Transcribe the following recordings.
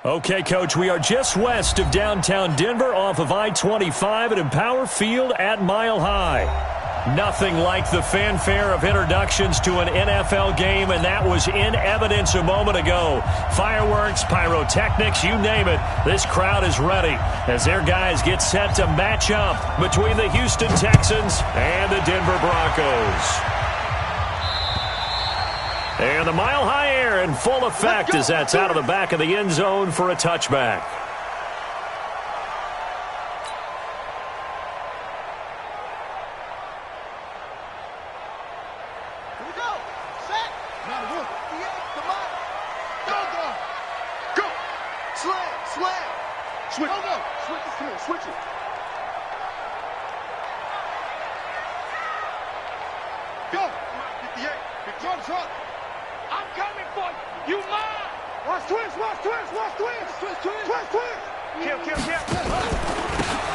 Okay, Coach, we are just west of downtown Denver off of I-25 at Empower Field at Mile High. Nothing like the fanfare of introductions to an NFL game, and that was in evidence a moment ago. Fireworks, pyrotechnics, you name it. This crowd is ready as their guys get set to match up between the Houston Texans and the Denver Broncos. And the Mile High air in full effect as that's out of the back of the end zone for a touchback.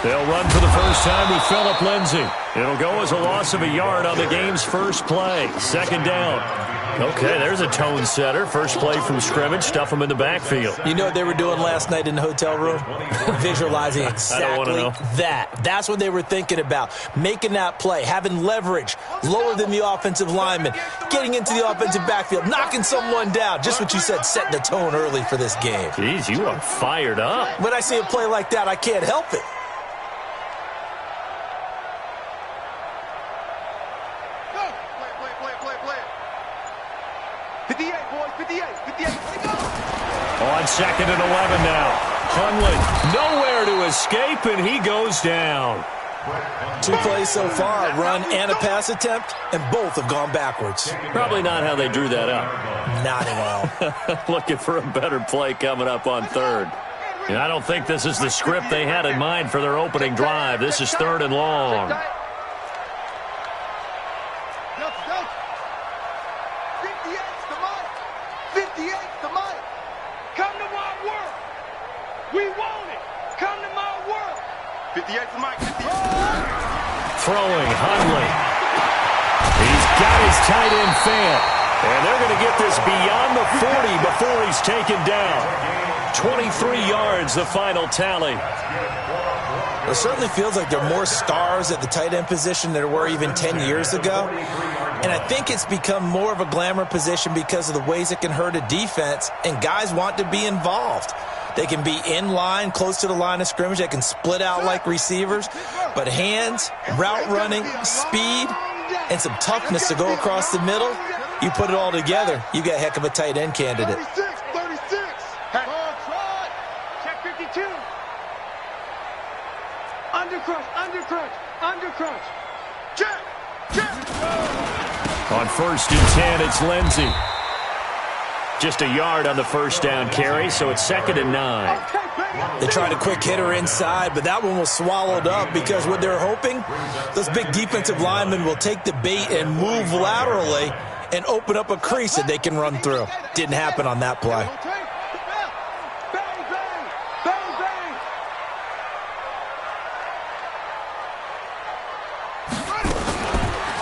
They'll run for the first time with Phillip Lindsay. It'll go as a loss of a yard on the game's first play. Second down. Okay, there's a tone setter. First play from scrimmage. Stuff them in the backfield. You know what they were doing last night in the hotel room? Visualizing exactly that. That's what they were thinking about. Making that play, having leverage, lower than the offensive lineman, getting into the offensive backfield, knocking someone down. Just what you said, setting the tone early for this game. Jeez, you are fired up. When I see a play like that, I can't help it. On second and 11 now. Hundley nowhere to escape, and he goes down. 2 plays so far, a run and a pass attempt, and both have gone backwards. Probably not how they drew that up. Not at all. Looking for a better play coming up on third. And I don't think this is the script they had in mind for their opening drive. This is third and long. Throwing, Hundley. He's got his tight end fan. And they're going to get this beyond the 40 before he's taken down. 23 yards, the final tally. It certainly feels like there are more stars at the tight end position than there were even 10 years ago. And I think it's become more of a glamour position because of the ways it can hurt a defense, and guys want to be involved. They can be in line, close to the line of scrimmage. They can split out like receivers. But hands, route running, speed, and some toughness to go across the middle, you put it all together, you got a heck of a tight end candidate. 36. Check 52. Undercrunch. Check. On first and 10, it's Lindsay. Just a yard on the first down carry, so it's second and 9. They tried a quick hitter inside, but that one was swallowed up because what they're hoping, those big defensive linemen will take the bait and move laterally and open up a crease that they can run through. Didn't happen on that play.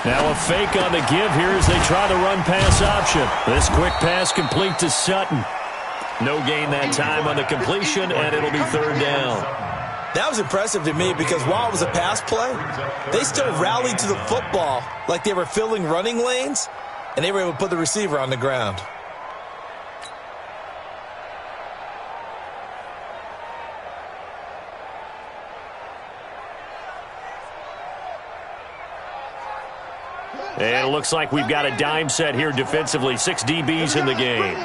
Now a fake on the give here as they try the run-pass option. This quick pass complete to Sutton. No gain that time on the completion, and it'll be third down. That was impressive to me because while it was a pass play, they still rallied to the football like they were filling running lanes, and they were able to put the receiver on the ground. And it looks like we've got a dime set here defensively. 6 DBs in the game.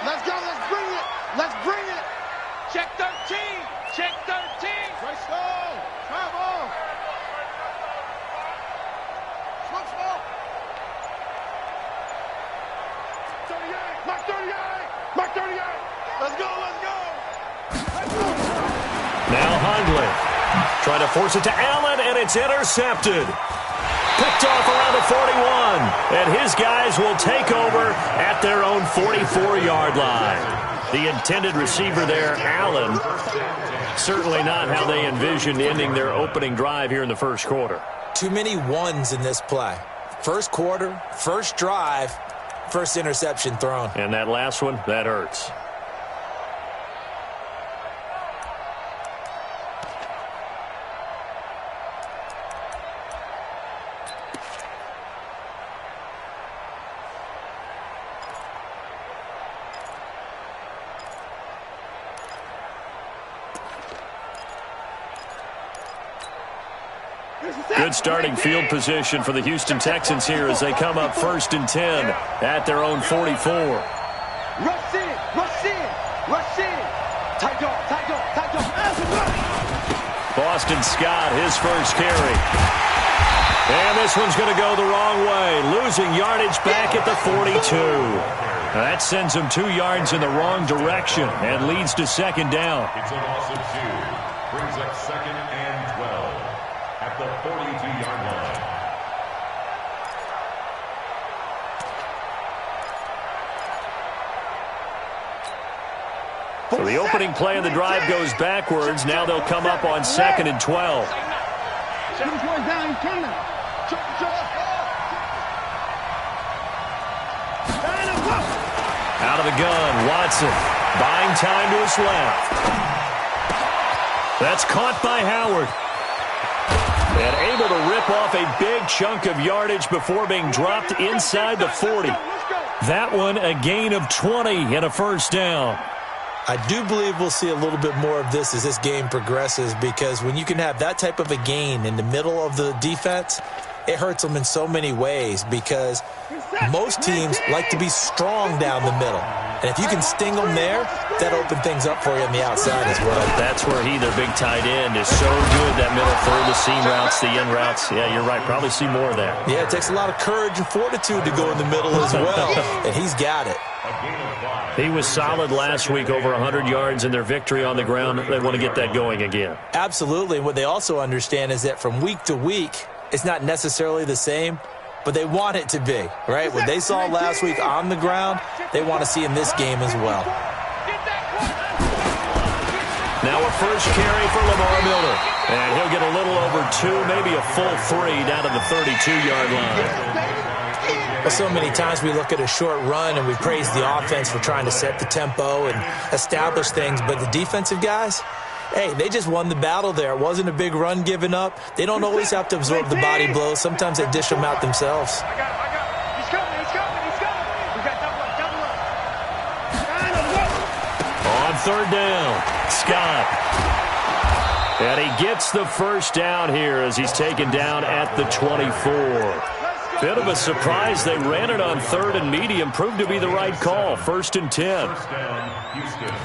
Let's go. Let's bring it. Check 13. Right slow. Travel. Switch ball. 38. Mark 38. Let's go. Now Hundley. Trying to force it to Allen, and it's intercepted. Picked off around the 41, and his guys will take over at their own 44-yard line. The intended receiver there, Allen, certainly not how they envisioned ending their opening drive here in the first quarter. Too many ones in this play. First quarter, first drive, first interception thrown. And that last one, that hurts. Good starting field position for the Houston Texans here as they come up 1st and 10 at their own 44. Rush in, rush in, rush in. Tight dog, tight dog, tight dog. Boston Scott, his first carry. And this one's going to go the wrong way, losing yardage back at the 42. That sends him 2 yards in the wrong direction and leads to 2nd down. It's a loss of 2. Brings up 2nd and 12 at the 42-yard line. So the opening play of the drive goes backwards. Now they'll come up on 2nd and 12. Out of the gun, Watson. Buying time to his left. That's caught by Howard. And able to rip off a big chunk of yardage before being dropped inside the 40. That one a gain of 20 and a 1st down. I do believe we'll see a little bit more of this as this game progresses, because when you can have that type of a gain in the middle of the defense, it hurts them in so many ways, because most teams like to be strong down the middle. And if you can sting them there, that opens things up for you on the outside as well. That's where he, their big tight end, is so good, that middle third, the seam routes, the in routes. Yeah, you're right. Probably see more of that. Yeah, it takes a lot of courage and fortitude to go in the middle as well, and he's got it. He was solid last week, over 100 yards in their victory on the ground. They want to get that going again. Absolutely. What they also understand is that from week to week, it's not necessarily the same, but they want it to be, right? What they saw last week on the ground, they want to see in this game as well. Now a first carry for Lamar Miller. And he'll get a little over 2, maybe a full 3 down to the 32-yard line. Well, so many times we look at a short run and we praise the offense for trying to set the tempo and establish things, but the defensive guys, hey, they just won the battle there. It wasn't a big run given up. They don't always have to absorb the body blows. Sometimes they dish them out themselves. I got it. He's coming. We got double up. On 3rd down, Scott. And he gets the first down here as he's taken down at the 24. Bit of a surprise. They ran it on 3rd and medium. Proved to be the right call. 1st and 10. First down, Houston.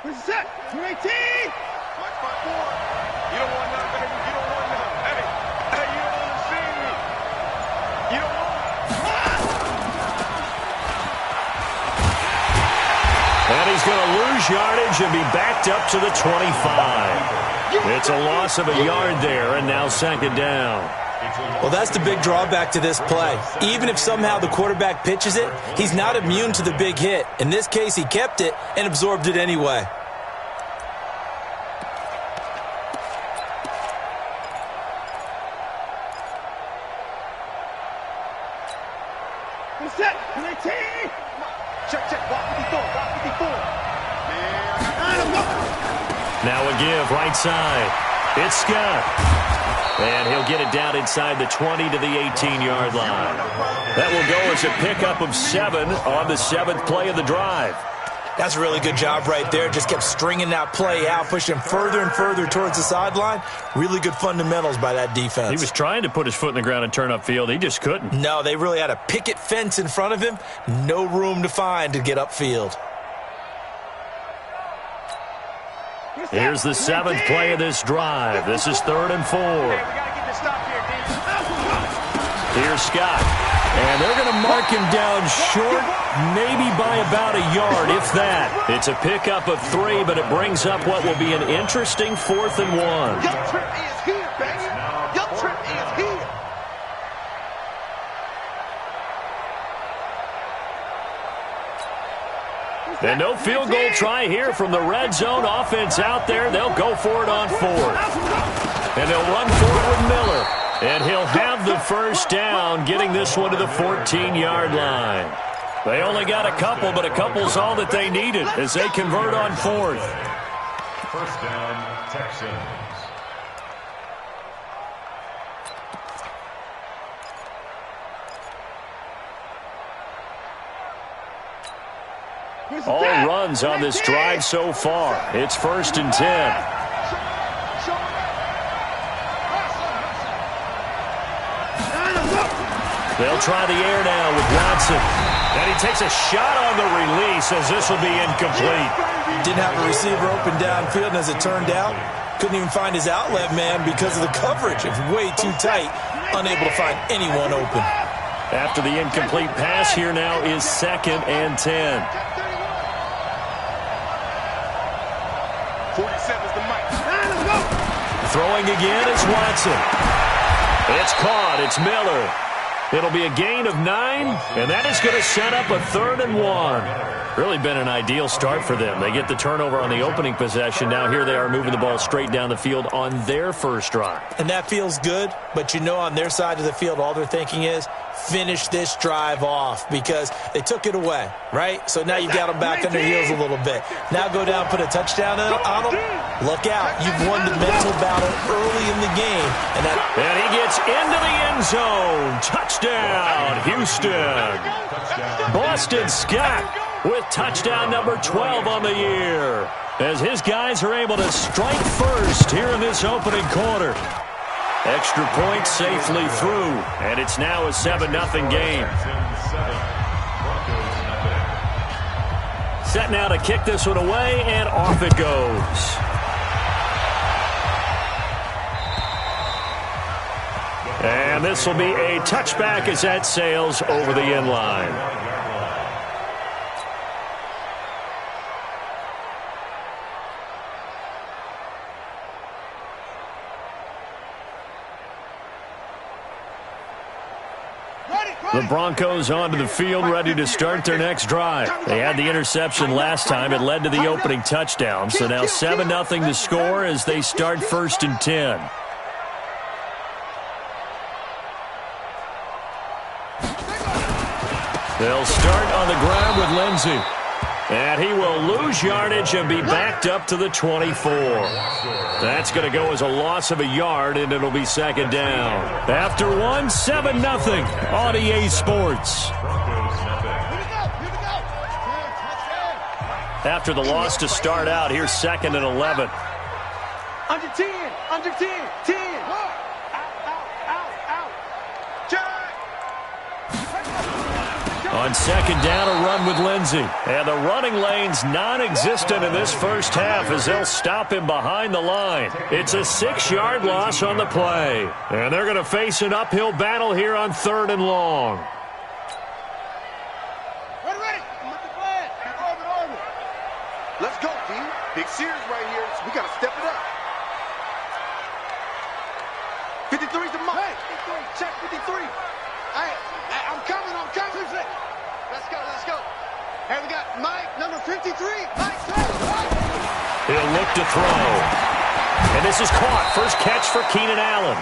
What's that? 218! Watch my board. You don't want none, baby. You don't want none. Hey, you don't want to see me. You don't want And he's going to lose yardage and be backed up to the 25. It's a loss of a yard there, and now 2nd down. Well, that's the big drawback to this play. Even if somehow the quarterback pitches it, he's not immune to the big hit. In this case, he kept it and absorbed it anyway. What's that? 218! Check. Block 54. Now a give, right side. It's Scott. And he'll get it down inside the 20 to the 18-yard line. That will go as a pickup of 7 on the 7th play of the drive. That's a really good job right there. Just kept stringing that play out, pushing him further and further towards the sideline. Really good fundamentals by that defense. He was trying to put his foot in the ground and turn upfield. He just couldn't. No, they really had a picket fence in front of him. No room to find to get upfield. Here's the 7th play of this drive. This is 3rd and 4. Hey, we got to get this stop here, D. Here's Scott. And they're going to mark him down short, maybe by about a yard, if that. It's a pickup of 3, but it brings up what will be an interesting 4th and 1. Your trip is here, baby. Your trip is here. And no field goal try here from the red zone. Offense out there. They'll go for it on 4th. And they'll run for it with Miller. And he'll have the first down, getting this one to the 14-yard line. They only got a couple, but a couple's all that they needed as they convert on fourth. First down, Texans. All runs on this drive so far. It's 1st and 10. They'll try the air now with Watson. And he takes a shot on the release as this will be incomplete. Didn't have a receiver open downfield, and as it turned out, couldn't even find his outlet man because of the coverage. It was way too tight, unable to find anyone open. After the incomplete pass, here now is 2nd and 10. 47's the mic. Throwing again is Watson. It's caught. It's Miller. It'll be a gain of 9, and that is going to set up a 3rd and 1. Really been an ideal start for them. They get the turnover on the opening possession. Now here they are moving the ball straight down the field on their first drive. And that feels good, but you know on their side of the field, all they're thinking is finish this drive off because they took it away, right? So now you've got them back on their heels a little bit. Now go down, put a touchdown on them. Look out. You've won the mental battle early in the game. And he gets into the end zone. Touchdown, Houston. Boston Scott with touchdown number 12 on the year as his guys are able to strike first here in this opening quarter. Extra point safely through, and it's now a 7-0 game. Set now to kick this one away, and off it goes. And this will be a touchback as that sails over the end line. The Broncos onto the field, ready to start their next drive. They had the interception last time. It led to the opening touchdown. So now 7-0 to score as they start 1st and 10. They'll start on the ground with Lindsey. And he will lose yardage and be backed up to the 24. That's going to go as a loss of a yard, and it'll be 2nd down. After 7-0 on EA Sports. After the loss to start out, here's 2nd and 11. Under 10, under 10, 10. On 2nd down, a run with Lindsey. And the running lane's non-existent in this first half as they'll stop him behind the line. It's a 6-yard loss on the play. And they're going to face an uphill battle here on 3rd and long. Ready. I'm with the flag. Orbit. Let's go, team. Big series right here. So we got to step it up. 53's the mark. 53. Check 53. Hey, I'm coming. Let's go. Hey, we got Mike, number 53. Mike, He'll look to throw. And this is caught. First catch for Keenan Allen.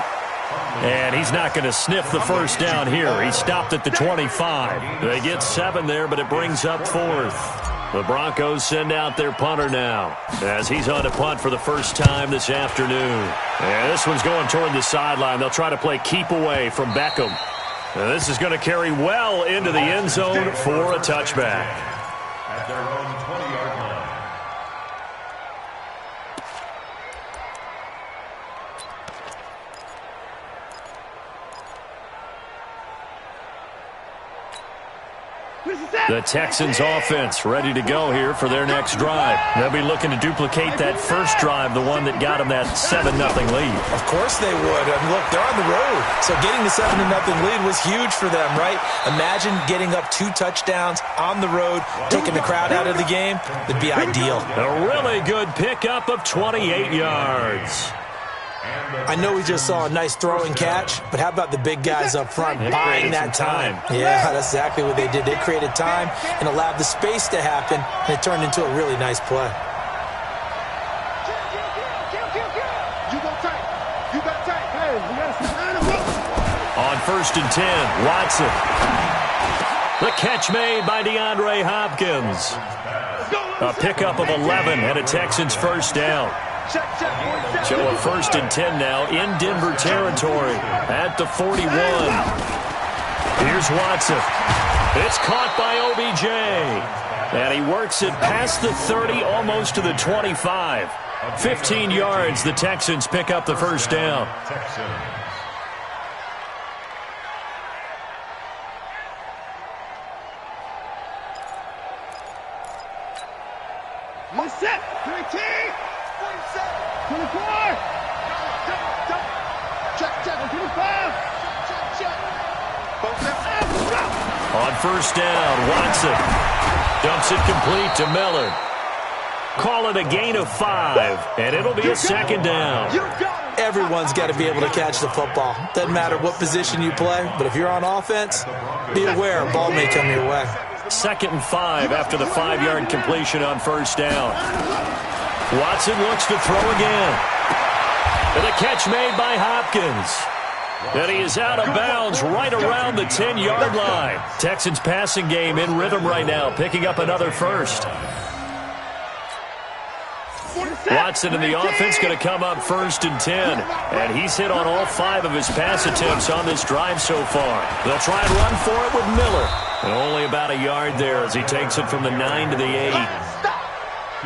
And he's not going to sniff the first down here. He stopped at the 25. They get 7 there, but it brings up 4th. The Broncos send out their punter now as he's on to punt for the first time this afternoon. And this one's going toward the sideline. They'll try to play keep away from Beckham. And this is going to carry well into the end zone for a touchback. At their own 20-yard line. The Texans offense ready to go here for their next drive. They'll be looking to duplicate that first drive, the one that got them that 7-0 lead. Of course they would. I mean, look, they're on the road. So getting the 7-0 lead was huge for them, right? Imagine getting up 2 touchdowns on the road, taking the crowd out of the game. It'd be ideal. A really good pickup of 28 yards. I know we just saw a nice throw and catch, but how about the big guys up front buying that time? Yeah, that's exactly what they did. They created time and allowed the space to happen, and it turned into a really nice play. On 1st and 10, Watson. The catch made by DeAndre Hopkins. A pickup of 11 and a Texans first down. So a 1st and 10 now in Denver territory at the 41. Here's Watson. It's caught by OBJ. And he works it past the 30, almost to the 25. 15 yards, the Texans pick up the first down. Set. 20. 24. Check. 25. On first down, Watson dumps it complete to Miller. Call it a gain of 5, and it'll be a 2nd down. Everyone's got to be able to catch the football. Doesn't matter what position you play, but if you're on offense, be aware a ball may come your way. 2nd and 5 after the 5-yard completion on first down. Watson looks to throw again. And a catch made by Hopkins. And he is out of bounds right around the 10-yard line. Texans passing game in rhythm right now, picking up another first. Watson in the offense going to come up 1st and 10. And he's hit on all 5 of his pass attempts on this drive so far. They'll try and run for it with Miller. And only about a yard there as he takes it from the 9 to the 8.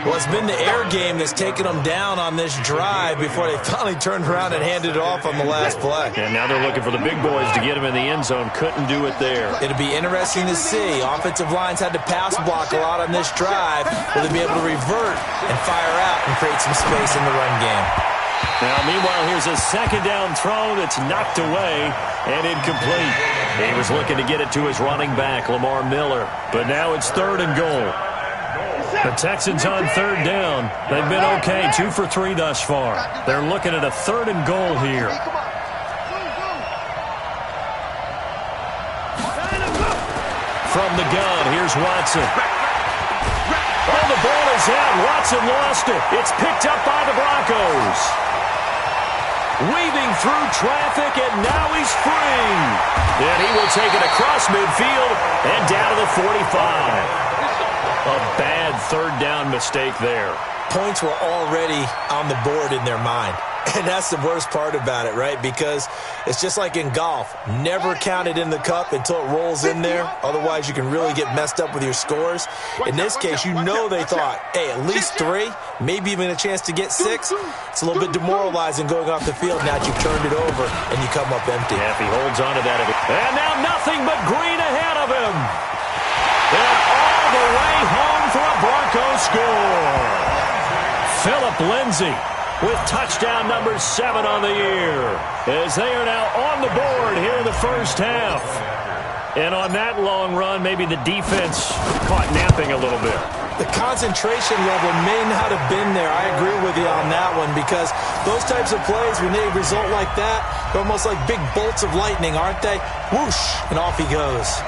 Well, it's been the air game that's taken them down on this drive before they finally turned around and handed it off on the last play. And now they're looking for the big boys to get him in the end zone. Couldn't do it there. It'll be interesting to see. Offensive lines had to pass block a lot on this drive. Will they be able to revert and fire out and create some space in the run game? Now, meanwhile, here's a 2nd down throw that's knocked away and incomplete. He was looking to get it to his running back, Lamar Miller. But now it's 3rd and goal. The Texans on 3rd down. They've been okay, 2 for 3 thus far. They're looking at a 3rd and goal here. From the gun, here's Watson. Oh, the ball is out. Watson lost it. It's picked up by the Broncos. Weaving through traffic, and now he's free. And he will take it across midfield and down to the 45. A bad 3rd down mistake there. Points were already on the board in their mind. And that's the worst part about it, right? Because it's just like in golf. Never count it in the cup until it rolls in there. Otherwise, you can really get messed up with your scores. In this case, you know they thought, hey, at least 3, maybe even a chance to get 6. It's a little bit demoralizing going off the field now that you've turned it over and you come up empty. Yeah, if he holds on to that. And now nothing but green ahead of him. And all the way home for a Broncos score. Phillip Lindsay with touchdown number 7 on the year, as they are now on the board here in the first half. And on that long run, maybe the defense caught napping a little bit. The concentration level may not have been there. I agree with you on that one, because those types of plays, when they result like that, they're almost like big bolts of lightning, aren't they? Whoosh, and off he goes.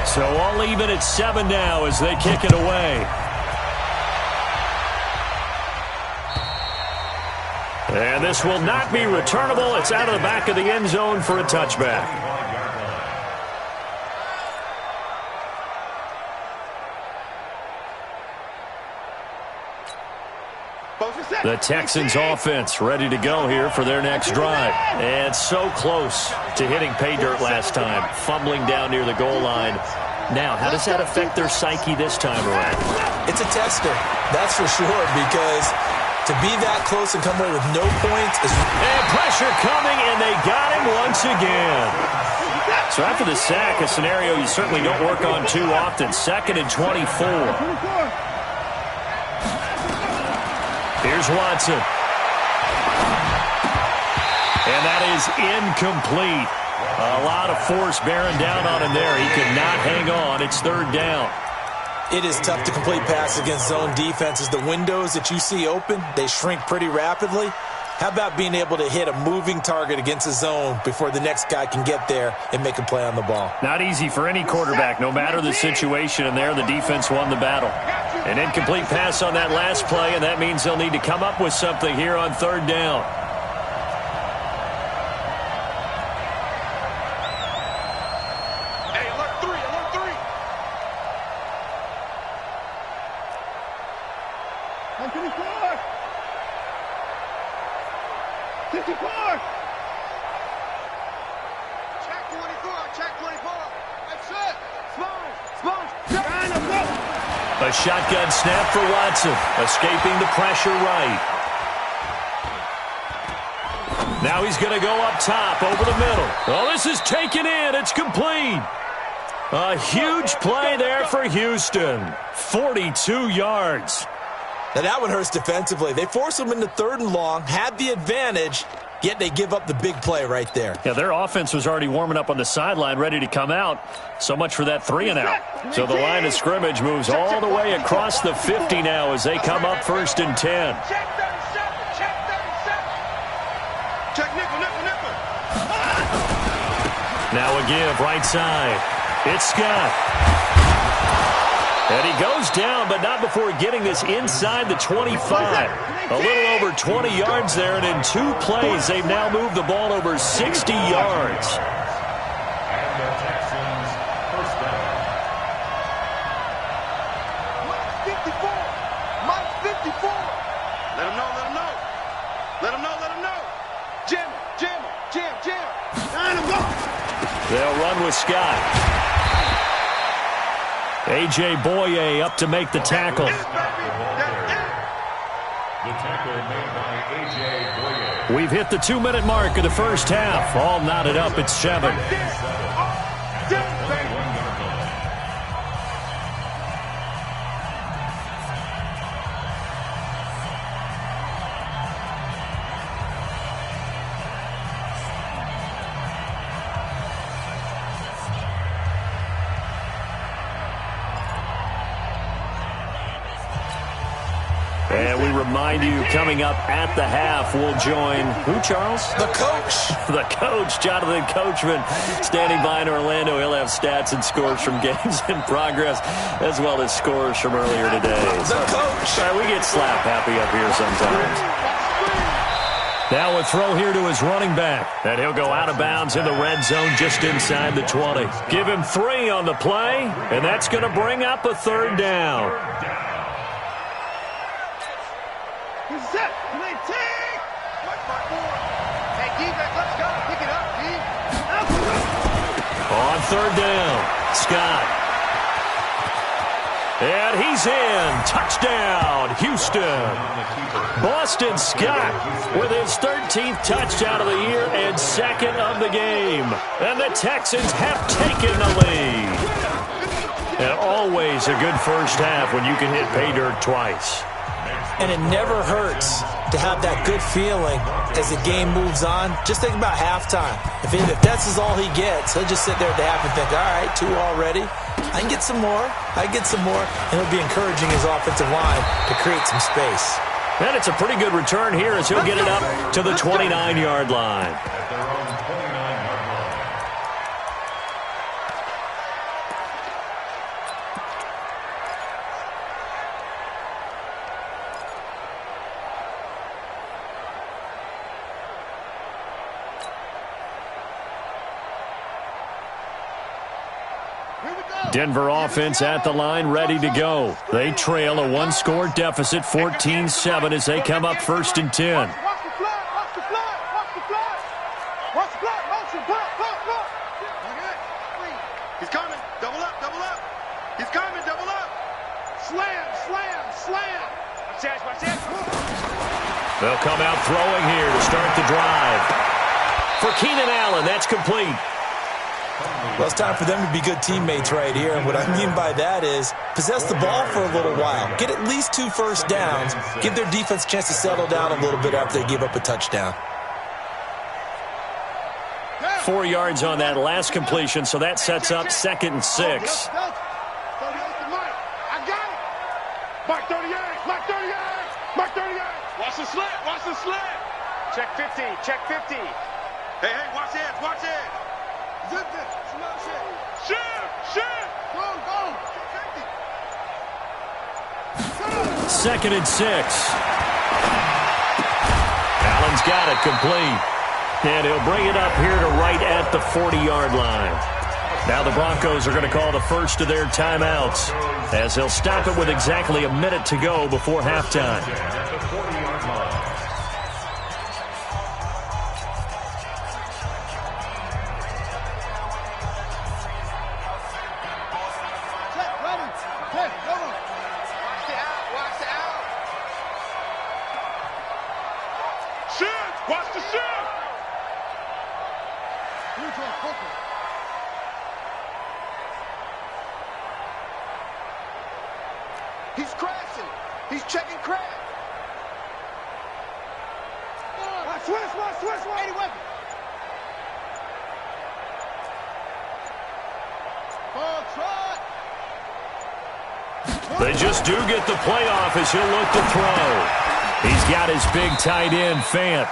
So all even at 7 now as they kick it away. And this will not be returnable. It's out of the back of the end zone for a touchback. The Texans offense ready to go here for their next drive. And so close to hitting pay dirt last time, fumbling down near the goal line. Now, how does that affect their psyche this time around? It's a tester, that's for sure, because to be that close and come away with no points is... And pressure coming, and they got him once again. So after the sack, a scenario you certainly don't work on too often. 2nd and 24. Here's Watson. And that is incomplete. A lot of force bearing down on him there. He could not hang on. It's 3rd down. It is tough to complete passes against zone defenses. The windows that you see open, they shrink pretty rapidly. How about being able to hit a moving target against a zone before the next guy can get there and make a play on the ball? Not easy for any quarterback, no matter the situation, and there the defense won the battle. An incomplete pass on that last play, and that means they'll need to come up with something here on 3rd down. 54. 54. Check 24. Check 24. That's it. Sponge. Trying to go. A shotgun snap for Watson, escaping the pressure right. Now he's going to go up top, over the middle. Oh, this is taken in. It's complete. A huge play there for Houston. 42 yards. Now that one hurts defensively. They force them into 3rd and long, had the advantage, yet they give up the big play right there. Yeah, their offense was already warming up on the sideline, ready to come out. So much for that 3-and-out. So the line of scrimmage moves all the way across the 50 now as they come up 1st and 10. Check 37. Check 37. Check nickel. Now a give right side. It's Scott. And he goes down, but not before getting this inside the 25. A little over 20 yards there, and in 2 plays, they've now moved the ball over 60 yards. And the Texans first down. Mike 54. Mike 54. Let him know. Jam. Trying to go. They'll run with Scott. A.J. Boye up to make the tackle. The tackle made by A.J. Boye. We've hit the 2-minute mark of the first half. All knotted up at 7. And we remind you, coming up at the half, we'll join who, Charles? The coach. The coach, Jonathan Coachman, standing by in Orlando. He'll have stats and scores from games in progress, as well as scores from earlier today. The coach. We get slap happy up here sometimes. Now a throw here to his running back. And he'll go out of bounds in the red zone just inside the 20. Give him 3 on the play, and that's going to bring up a 3rd down. Set. Play take. Hey, defense, let's go. Pick it up, D. On 3rd down, Scott. And he's in. Touchdown, Houston. Boston Scott with his 13th touchdown of the year and 2nd of the game. And the Texans have taken the lead. And always a good first half when you can hit pay dirt twice. And it never hurts to have that good feeling as the game moves on. Just think about halftime. If that's all he gets, he'll just sit there at the half and think, all right, 2 already. I can get some more. And he'll be encouraging his offensive line to create some space. And it's a pretty good return here as he'll get it up to the 29-yard line. At their own 29-yard line. Denver offense at the line, ready to go. They trail a 1-score deficit, 14-7, as they come up 1st and 10. Watch the flag. Motion. He's coming. Double up. He's coming. Double up. Slam. Watch that. They'll come out throwing here to start the drive. For Keenan Allen, that's complete. Well, it's time for them to be good teammates right here. And what I mean by that is possess the ball for a little while. Get at least 2 first downs. Give their defense a chance to settle down a little bit after they give up a touchdown. 4 yards on that last completion, so that sets up 2nd and 6. I got it. Mark 38. Watch the slant. Check 50. Hey, watch it. Zip it. Shit. Go. 2nd and 6. Allen's got it complete. And he'll bring it up here to right at the 40-yard line. Now the Broncos are going to call the first of their timeouts as they'll stop it with exactly a minute to go before halftime. Watch the shift! He's crashing. He's checking crash. Switch. 80 weapon. Ball trot. They just do get the playoff as he'll look to throw. He's got his big tight end, Fant.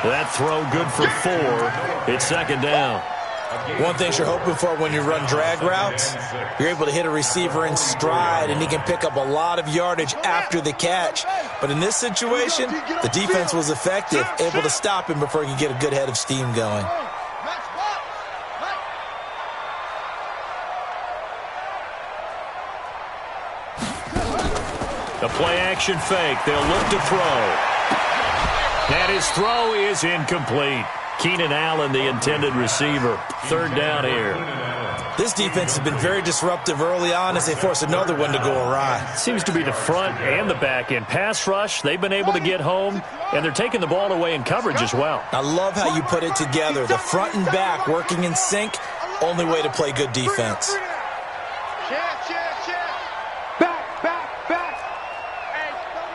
That throw good for 4. It's second down. One thing you're hoping for when you run drag routes, you're able to hit a receiver in stride, and he can pick up a lot of yardage after the catch. But in this situation, the defense was effective, able to stop him before he could get a good head of steam going. The play-action fake. They'll look to throw. And his throw is incomplete. Keenan Allen, the intended receiver. Third down here. This defense has been very disruptive early on as they force another one to go awry. Seems to be the front and the back end. Pass rush, they've been able to get home, and they're taking the ball away in coverage as well. I love how you put it together. The front and back working in sync, only way to play good defense. Back.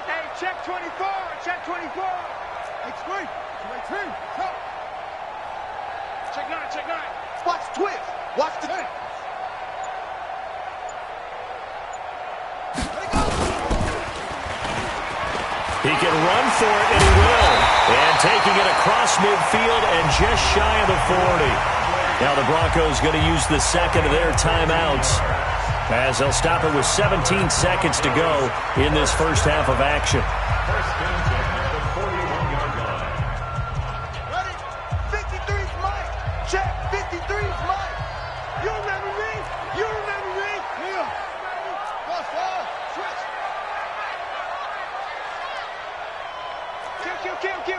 Hey, check 24. Check 24. X3. Check 9. Watch the twist. Watch the twist. He can run for it, and he will. And taking it across midfield and just shy of the 40. Now the Broncos going to use the second of their timeouts as they'll stop it with 17 seconds to go in this first half of action.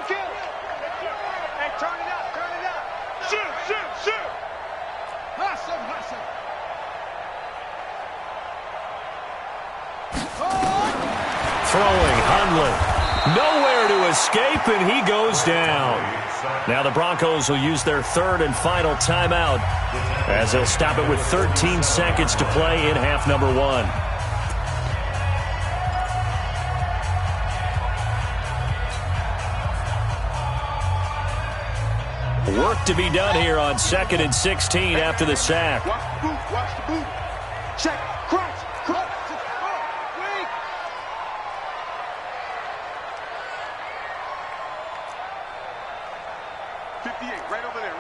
Kill. Hey, turn it up. Shoot. Hot seven. Throwing, Hundley. Nowhere to escape, and he goes down. Now the Broncos will use their third and final timeout as they'll stop it with 13 seconds to play in half number 1. Work to be done here on 2nd and 16 after the sack. Watch the boot. Check. Crunch. 58, right over there.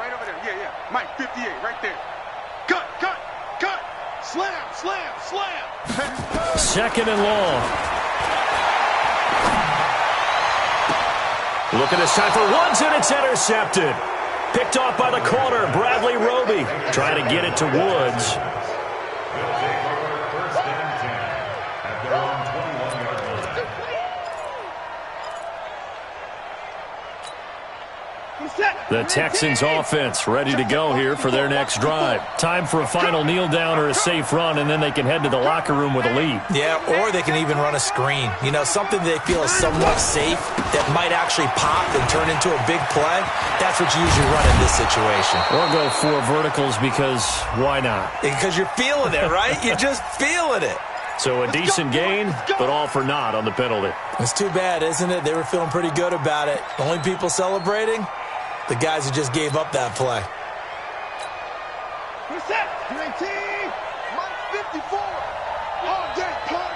Yeah. Mike, 58, right there. Cut. Slam. Second and long. Look at this time for ones, and it's intercepted. Picked off by the corner, Bradley Roby. Trying to get it to Woods. The Texans offense ready to go here for their next drive. Time for a final kneel down or a safe run, and then they can head to the locker room with a lead. Yeah, or they can even run a screen. You know, something they feel is somewhat safe that might actually pop and turn into a big play. That's what you usually run in this situation. Or go 4 verticals because why not? Because you're feeling it, right? You're just feeling it. So a decent gain, but all for naught on the penalty. It's too bad, isn't it? They were feeling pretty good about it. Only people celebrating? The guys who just gave up that play. Reset. 19. Mike 54. All day punt.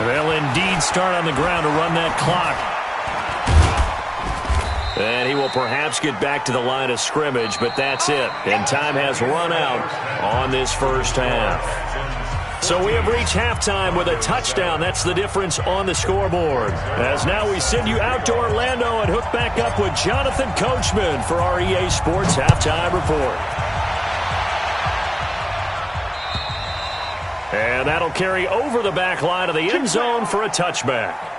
They'll indeed start on the ground to run that clock. And he will perhaps get back to the line of scrimmage, but that's it. And time has run out on this first half. So we have reached halftime with a touchdown. That's the difference on the scoreboard. As now we send you out to Orlando and hook back up with Jonathan Coachman for our EA Sports Halftime Report. And that'll carry over the back line of the end zone for a touchback.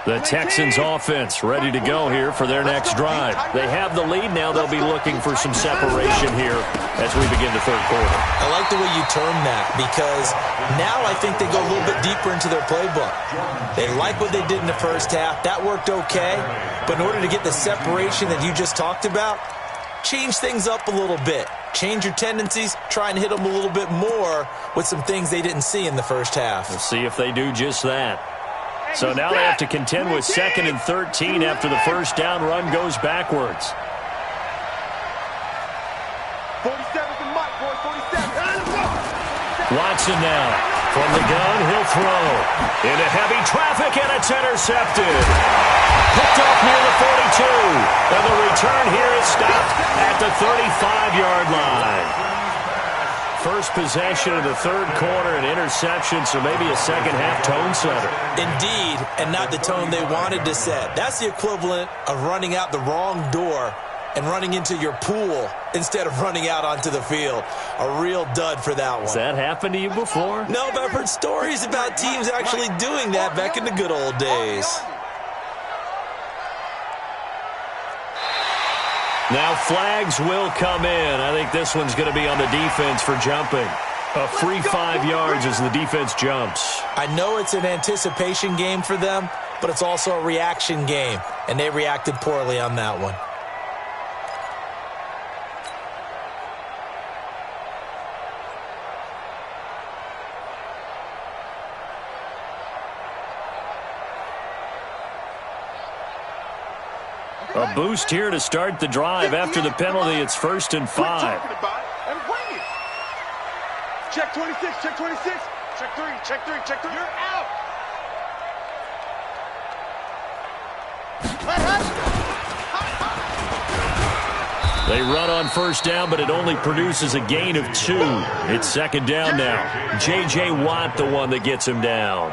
The Texans offense ready to go here for their next drive. They have the lead now. They'll be looking for some separation here as we begin the third quarter. I like the way you term that because now I think they go a little bit deeper into their playbook. They like what they did in the first half. That worked okay. But in order to get the separation that you just talked about, change things up a little bit. Change your tendencies. Try and hit them a little bit more with some things they didn't see in the first half. We'll see if they do just that. So now they have to contend with 2nd and 13 after the first down run goes backwards. 47 from Mike, boys, 47. Watson now. From the gun, he'll throw. Into heavy traffic, and it's intercepted. Picked off near the 42. And the return here is stopped at the 35-yard line. First possession of the third quarter, an interception, so maybe a second-half tone setter. Indeed, and not the tone they wanted to set. That's the equivalent of running out the wrong door and running into your pool instead of running out onto the field. A real dud for that one. Has that happened to you before? No, but I've heard stories about teams actually doing that back in the good old days. Now flags will come in. I think this one's going to be on the defense for jumping. A free 5 yards as the defense jumps. I know it's an anticipation game for them, but it's also a reaction game, and they reacted poorly on that one. A boost here to start the drive. After the penalty, it's 1st and 5. Check 26, check 26. Check 3, check 3, check 3. You're out. They run on first down, but it only produces a gain of 2. It's 2nd down now. J.J. Watt, the one that gets him down.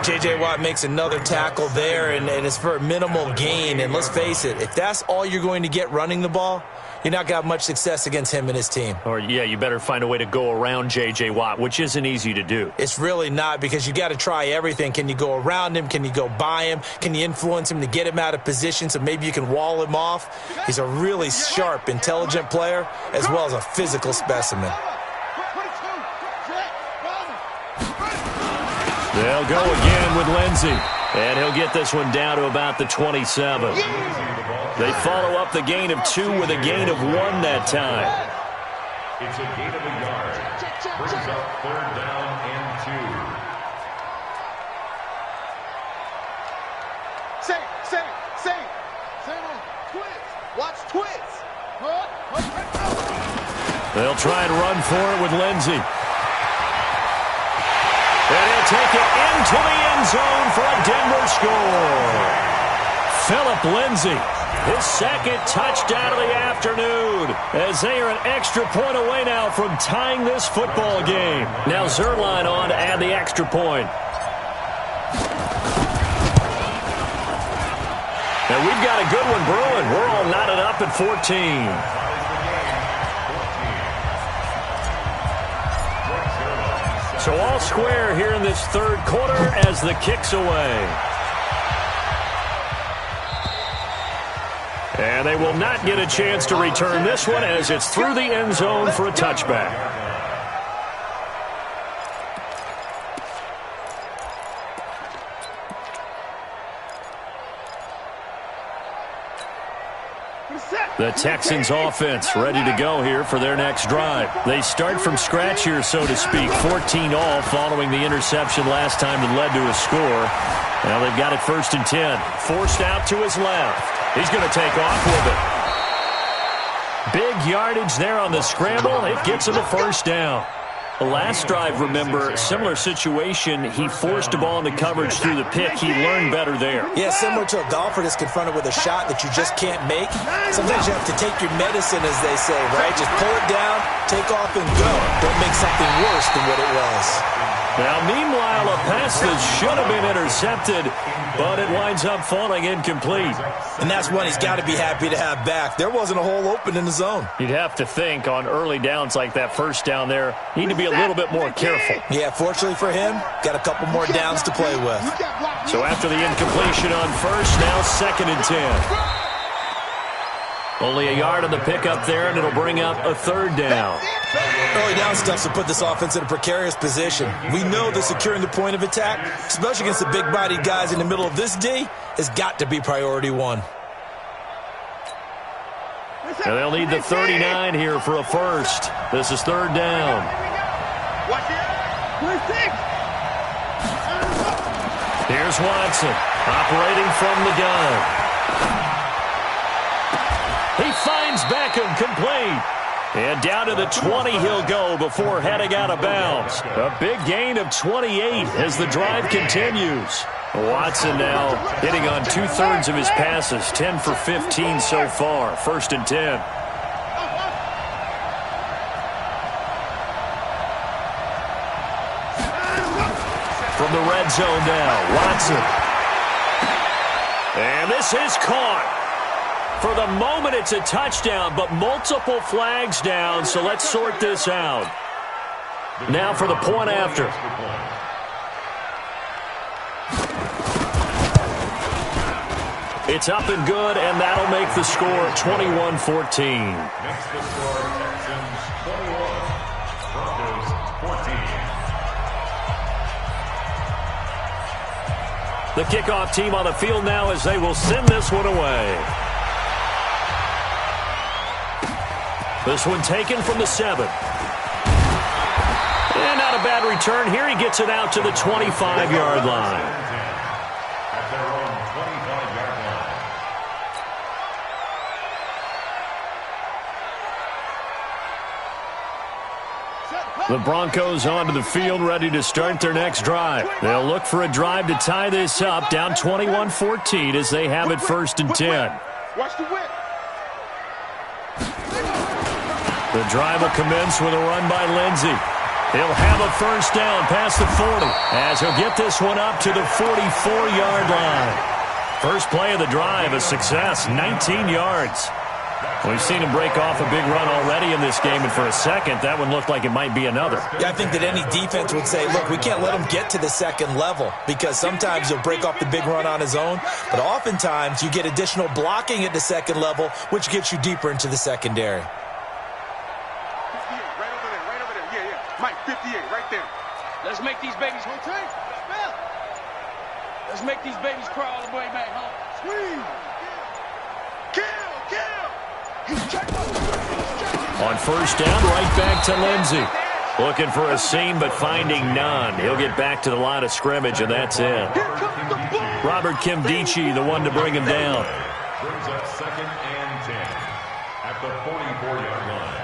J.J. Watt makes another tackle there, and it's for a minimal gain. And let's face it, if that's all you're going to get running the ball, you're not going to have much success against him and his team. Or, yeah, you better find a way to go around J.J. Watt, which isn't easy to do. It's really not, because you got to try everything. Can you go around him? Can you go by him? Can you influence him to get him out of position so maybe you can wall him off? He's a really sharp, intelligent player as well as a physical specimen. They'll go again with Lindsey. And he'll get this one down to about the 27. They follow up the gain of 2 with a gain of 1 that time. It's a gain of a yard. Brings up 3rd down and 2. Same. Twins. Watch twins. They'll try and run for it with Lindsey. And he'll take it into the end zone for a Denver score. Phillip Lindsay, his 2nd touchdown of the afternoon, as they are an extra point away now from tying this football game. Now Zerline on to add the extra point. And we've got a good one brewing. We're all knotted up at 14. So all square here in this third quarter as the kick's away. And they will not get a chance to return this one as it's through the end zone for a touchback. The Texans offense ready to go here for their next drive. They start from scratch here, so to speak. 14 all following the interception last time that led to a score. Now they've got it 1st and 10. Forced out to his left. He's going to take off with it. Big yardage there on the scramble. It gets him a 1st down. Last drive, remember, similar situation. He forced a ball into coverage through the pick. He learned better there. Yeah, similar to a golfer that's confronted with a shot that you just can't make. Sometimes you have to take your medicine, as they say, right? Just pull it down, take off, and go. Don't make something worse than what it was. Now, meanwhile, a pass that should have been intercepted, but it winds up falling incomplete. And that's one he's got to be happy to have back. There wasn't a hole open in the zone. You'd have to think on early downs like that first down there, need to be a little bit more careful. Yeah, fortunately for him, got a couple more downs to play with. So after the incompletion on first, now 2nd and 10. Only a yard on the pickup there, and it'll bring up a 3rd down. Early down stuff to put this offense in a precarious position. We know that securing the point of attack, especially against the big-bodied guys in the middle of this D, has got to be priority one. And they'll need the 39 here for a first. This is 3rd down. Here's Watson, operating from the gun. He finds Beckham complete. And down to the 20 he'll go before heading out of bounds. A big gain of 28 as the drive continues. Watson now hitting on 2/3 of his passes, 10 for 15 so far. 1st and 10. From the red zone now, Watson. And this is caught. For the moment, it's a touchdown, but multiple flags down, so let's sort this out. Now for the point after. It's up and good, and that'll make the score 21-14. Makes the score Texans 21, Broncos 14. The kickoff team on the field now as they will send this one away. This one taken from the 7. And not a bad return here. He gets it out to the 25-yard line. At their own 25-yard line. The Broncos onto the field, ready to start their next drive. They'll look for a drive to tie this up, down 21-14 as they have it 1st and 10. Watch the whip. The drive will commence with a run by Lindsey. He'll have a first down past the 40 as he'll get this one up to the 44-yard line. First play of the drive, a success, 19 yards. We've seen him break off a big run already in this game, and for a second, that one looked like it might be another. Yeah, I think that any defense would say, look, we can't let him get to the 2nd level because sometimes he'll break off the big run on his own, but oftentimes you get additional blocking at the 2nd level, which gets you deeper into the secondary. Mike, 58, right there. Let's make these babies Let's make these babies crawl all the way back home. Squeeze. Kill. On first down, right back to Lindsey. Looking for a seam, but finding none. He'll get back to the line of scrimmage, and that's it. Robert Kimdichie, the one to bring him down. Brings up 2nd and 10 at the 44-yard line.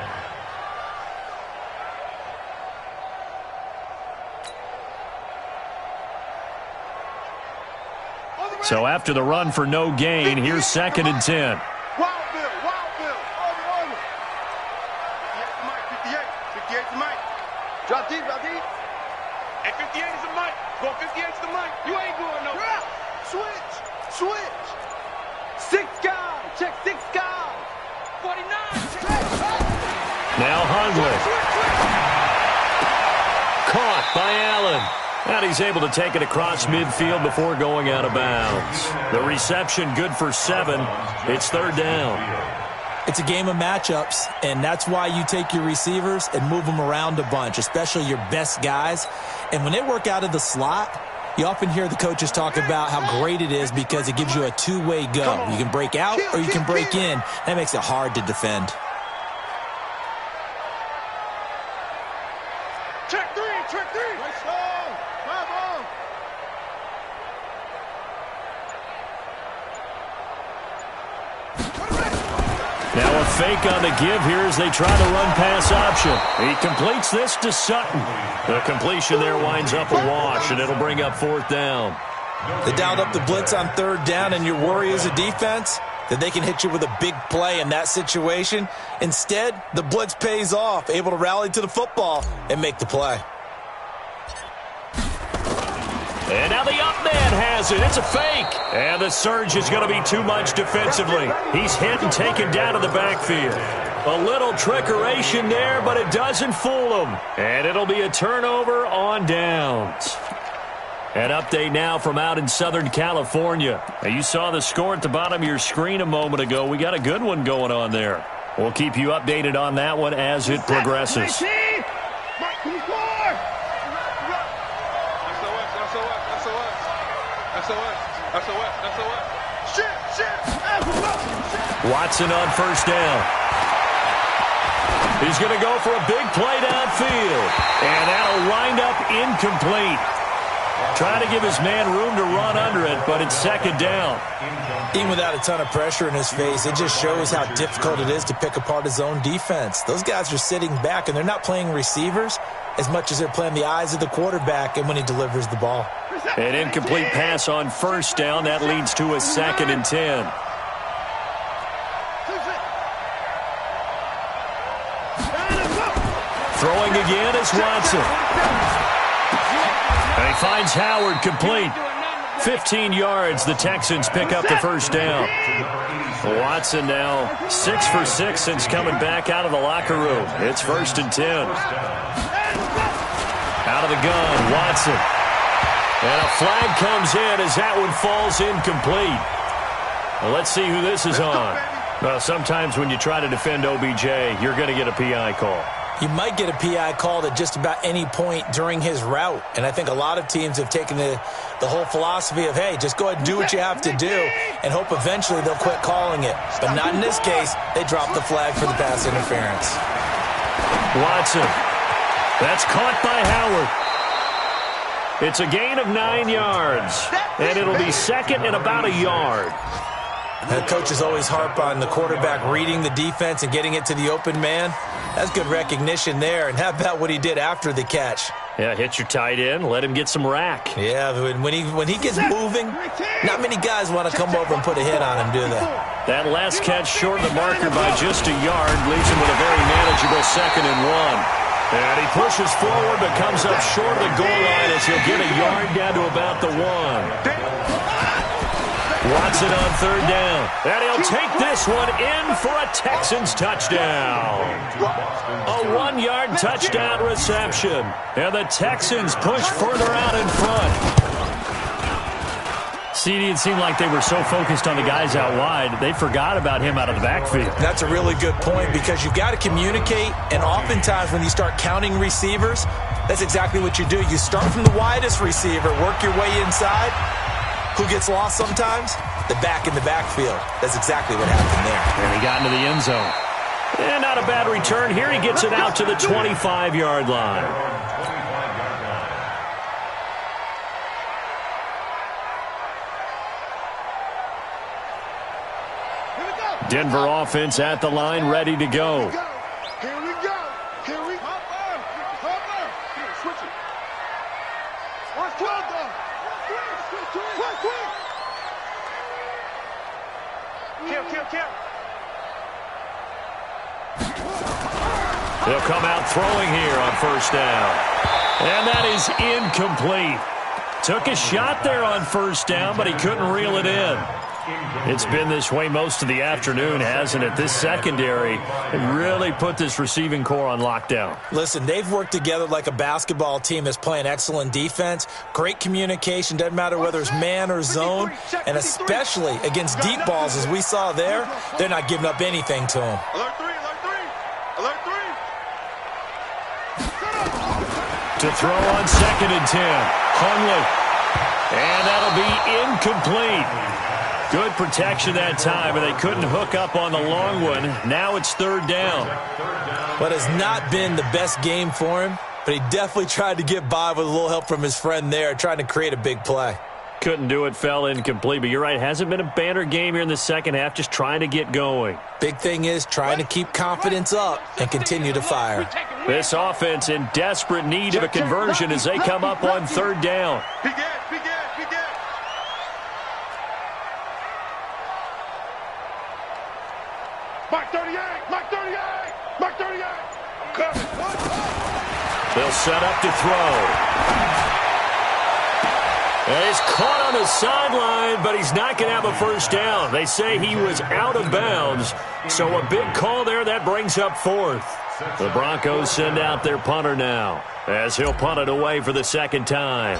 So after the run for no gain, here's 2nd and 10. Wild Bill. Over. 58 to Mike. Drop deep. And 58 is the Mike. Go 58 to the Mike. You ain't going nowhere. Switch. 6 guys. Check 6 guys. 49. Now Hundley. Caught by Allen. And he's able to take it across midfield before going out of bounds. The reception good for 7. It's 3rd down. It's a game of matchups, and that's why you take your receivers and move them around a bunch, especially your best guys. And when they work out of the slot, you often hear the coaches talk about how great it is because it gives you a two-way go. You can break out or you can break in. That makes it hard to defend. Check three. Right side. Come on. Now So a fake on the give here as they try the run-pass option. He completes this to Sutton. The completion there winds up a wash, and it'll bring up 4th down. They dialed up the blitz on 3rd down, and your worry as a defense that they can hit you with a big play in that situation. Instead, the blitz pays off, able to rally to the football and make the play. And now the up man has it. It's a fake. And the surge is going to be too much defensively. He's hit and taken down to the backfield. A little trickeration there, but it doesn't fool him. And it'll be a turnover on downs. An update now from out in Southern California. Now, you saw the score at the bottom of your screen a moment ago. We got a good one going on there. We'll keep you updated on that one as it progresses. Watson on 1st down. He's going to go for a big play downfield. And that'll wind up incomplete. Trying to give his man room to run under it, but it's 2nd down. Even without a ton of pressure in his face, it just shows how difficult it is to pick apart his own defense. Those guys are sitting back, and they're not playing receivers as much as they're playing the eyes of the quarterback and when he delivers the ball. An incomplete pass on 1st down. That leads to a 2nd and 10. Throwing again is Watson. And he finds Howard complete. 15 yards. The Texans pick up the 1st down. Watson now 6 for 6 since coming back out of the locker room. It's 1st and 10. Out of the gun, Watson. And a flag comes in as that one falls incomplete. Well, let's see who this is on. Well, sometimes when you try to defend OBJ, you're going to get a PI call. You might get a PI called at just about any point during his route. And I think a lot of teams have taken the whole philosophy of, hey, just go ahead and do what you have to do and hope eventually they'll quit calling it. But not in this case. They dropped the flag for the pass interference. Watson. That's caught by Howard. It's a gain of 9 yards. And it'll be 2nd and about a yard. The coaches always harp on the quarterback reading the defense and getting it to the open man. That's good recognition there. And how about what he did after the catch? Yeah, hit your tight end, let him get some rack. Yeah, when he gets moving, not many guys want to come over and put a hit on him, do they? That last catch short of the marker by just a yard leaves him with a very manageable 2nd and 1. And he pushes forward but comes up short of the goal line as he'll get a yard down to about the 1. Watson on 3rd down. And he'll take this one in for a Texans touchdown. A 1-yard touchdown reception. And the Texans push further out in front. CD, it seemed like they were so focused on the guys out wide, they forgot about him out of the backfield. That's a really good point because you've got to communicate, and oftentimes when you start counting receivers, that's exactly what you do. You start from the widest receiver, work your way inside. Who gets lost sometimes? The back in the backfield. That's exactly what happened there. And he got into the end zone. And not a bad return here. He gets it out to the 25-yard line. Denver offense at the line, ready to go. Here we go. Here we go. Switch it. Where's 12 though? Quick. Kill. They'll come out throwing here on 1st down. And that is incomplete. Took a shot there on 1st down, but he couldn't reel it in. It's been this way most of the afternoon, hasn't it? This secondary really put this receiving core on lockdown. Listen, they've worked together like a basketball team that's playing excellent defense. Great communication, doesn't matter whether it's man or zone. And especially against deep balls, as we saw there, they're not giving up anything to them. Alert 3. To throw on 2nd and 10. Hundley. And that'll be incomplete. Good protection that time, and they couldn't hook up on the long one. Now it's 3rd down. What has not been the best game for him, but he definitely tried to get by with a little help from his friend there, trying to create a big play. Couldn't do it, fell incomplete. But you're right, hasn't been a banner game here in the second half, just trying to get going. Big thing is trying to keep confidence up and continue to fire. This offense in desperate need of a conversion as they come up on third down. Mark 38! Mark 38! Mark 38! I'm coming. They'll set up to throw. And he's caught on the sideline, but he's not going to have a first down. They say he was out of bounds, so a big call there. That brings up fourth. The Broncos send out their punter now as he'll punt it away for the second time.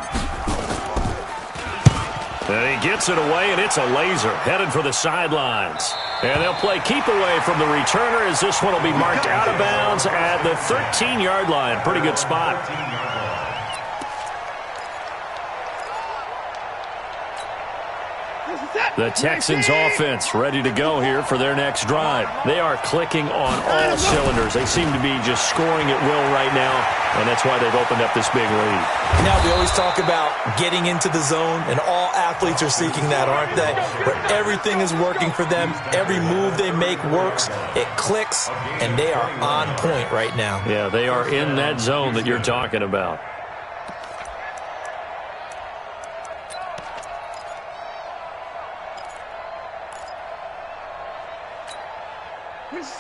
And he gets it away, and it's a laser headed for the sidelines. And they'll play keep away from the returner as this one will be marked out of bounds at the 13-yard line. Pretty good spot. The Texans offense ready to go here for their next drive. They are clicking on all cylinders. They seem to be just scoring at will right now, and that's why they've opened up this big lead. Now we always talk about getting into the zone, and all athletes are seeking that, aren't they? Where everything is working for them, every move they make works, it clicks, and they are on point right now. Yeah, they are in that zone that you're talking about.